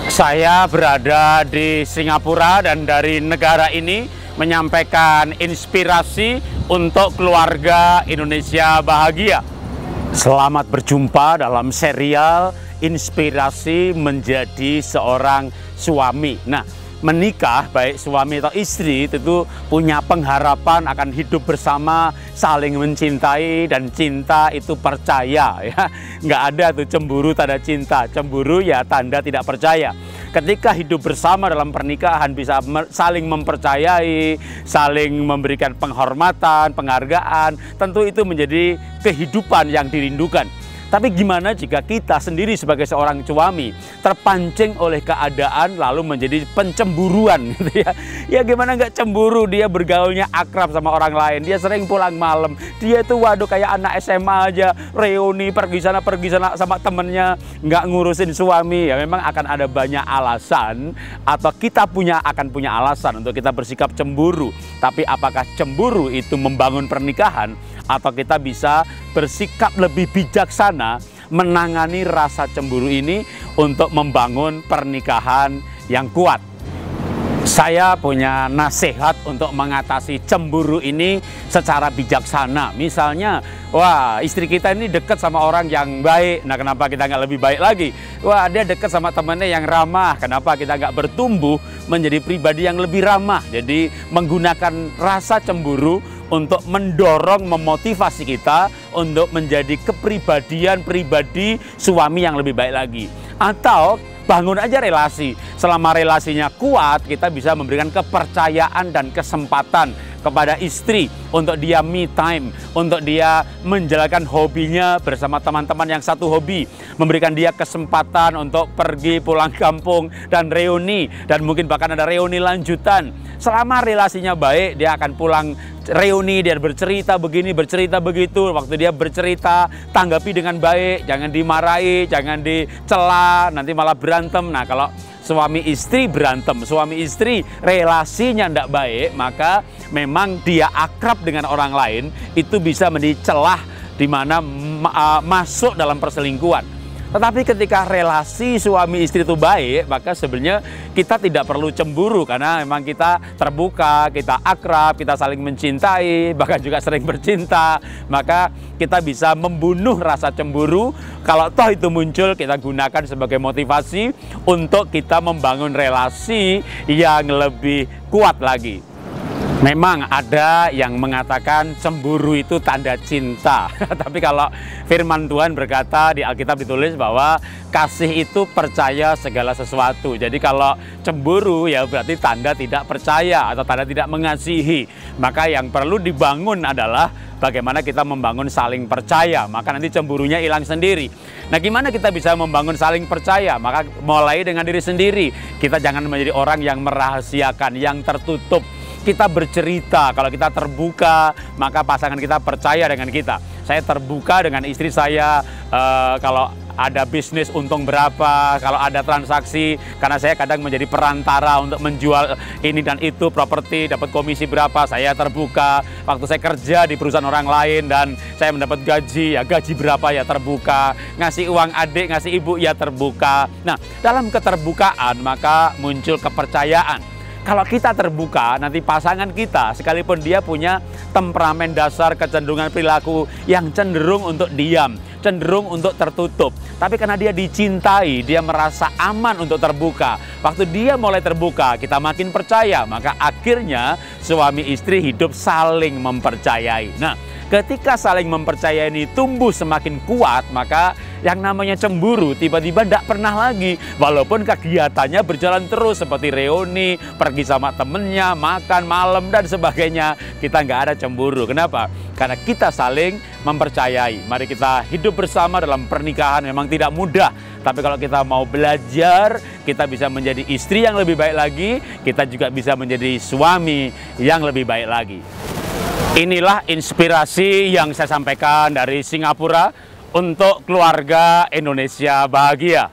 Saya berada di Singapura dan dari negara ini menyampaikan inspirasi untuk keluarga Indonesia bahagia. Selamat berjumpa dalam serial Inspirasi Menjadi Seorang Suami. Nah, menikah baik suami atau istri itu punya pengharapan akan hidup bersama, saling mencintai, dan cinta itu percaya ya. Nggak ada tuh cemburu tanda cinta, cemburu ya tanda tidak percaya. Ketika hidup bersama dalam pernikahan bisa saling mempercayai, saling memberikan penghormatan, penghargaan, tentu itu menjadi kehidupan yang dirindukan. Tapi gimana jika kita sendiri sebagai seorang suami terpancing oleh keadaan lalu menjadi pencemburuan gitu ya. Ya gimana nggak cemburu, dia bergaulnya akrab sama orang lain, dia sering pulang malam, dia itu waduh kayak anak SMA aja, reuni pergi sana sama temennya, nggak ngurusin suami. Ya memang akan ada banyak alasan atau kita akan punya alasan untuk kita bersikap cemburu. Tapi apakah cemburu itu membangun pernikahan atau kita bisa bersikap lebih bijaksana menangani rasa cemburu ini untuk membangun pernikahan yang kuat? Saya punya nasihat untuk mengatasi cemburu ini secara bijaksana. Misalnya, wah istri kita ini dekat sama orang yang baik, nah kenapa kita nggak lebih baik lagi? Wah dia dekat sama temannya yang ramah, kenapa kita nggak bertumbuh menjadi pribadi yang lebih ramah? Jadi menggunakan rasa cemburu untuk mendorong, memotivasi kita untuk menjadi kepribadian pribadi suami yang lebih baik lagi. Atau bangun aja relasi. Selama relasinya kuat, kita bisa memberikan kepercayaan dan kesempatan kepada istri untuk dia me time, untuk dia menjalankan hobinya bersama teman-teman yang satu hobi, memberikan dia kesempatan untuk pergi pulang kampung dan reuni, dan mungkin bahkan ada reuni lanjutan. Selama relasinya baik, dia akan pulang reuni, dia bercerita begini, bercerita begitu. Waktu dia bercerita, tanggapi dengan baik, jangan dimarahi, jangan dicela, nanti malah berantem. Nah, kalau suami istri berantem, suami istri relasinya tidak baik, maka memang dia akrab dengan orang lain, itu bisa menjadi celah di mana masuk dalam perselingkuhan. Tetapi ketika relasi suami istri itu baik, maka sebenarnya kita tidak perlu cemburu karena memang kita terbuka, kita akrab, kita saling mencintai, bahkan juga sering bercinta. Maka kita bisa membunuh rasa cemburu. Kalau toh itu muncul, kita gunakan sebagai motivasi untuk kita membangun relasi yang lebih kuat lagi. Memang ada yang mengatakan cemburu itu tanda cinta. Tapi kalau firman Tuhan berkata di Alkitab ditulis bahwa kasih itu percaya segala sesuatu. Jadi kalau cemburu ya berarti tanda tidak percaya atau tanda tidak mengasihi. Maka yang perlu dibangun adalah bagaimana kita membangun saling percaya. Maka nanti cemburunya hilang sendiri. Nah gimana kita bisa membangun saling percaya? Maka mulai dengan diri sendiri. Kita jangan menjadi orang yang merahasiakan, yang tertutup. Kita bercerita, kalau kita terbuka, maka pasangan kita percaya dengan kita. Saya terbuka dengan istri saya, kalau ada bisnis untung berapa, kalau ada transaksi, karena saya kadang menjadi perantara untuk menjual ini dan itu, properti, dapat komisi berapa, saya terbuka. Waktu saya kerja di perusahaan orang lain dan saya mendapat gaji, ya gaji berapa ya terbuka. Ngasih uang adik, ngasih ibu, ya terbuka. Nah, dalam keterbukaan maka muncul kepercayaan. Kalau kita terbuka, nanti pasangan kita, sekalipun dia punya temperamen dasar, kecenderungan perilaku yang cenderung untuk diam, cenderung untuk tertutup. Tapi karena dia dicintai, dia merasa aman untuk terbuka. Waktu dia mulai terbuka, kita makin percaya. Maka akhirnya suami istri hidup saling mempercayai. Nah, ketika saling mempercayai ini tumbuh semakin kuat, maka yang namanya cemburu tiba-tiba tidak pernah lagi. Walaupun kegiatannya berjalan terus seperti reuni, pergi sama temennya, makan malam dan sebagainya, kita nggak ada cemburu. Kenapa? Karena kita saling mempercayai. Mari kita hidup bersama dalam pernikahan. Memang tidak mudah, tapi kalau kita mau belajar, kita bisa menjadi istri yang lebih baik lagi, kita juga bisa menjadi suami yang lebih baik lagi. Inilah inspirasi yang saya sampaikan dari Singapura untuk keluarga Indonesia bahagia.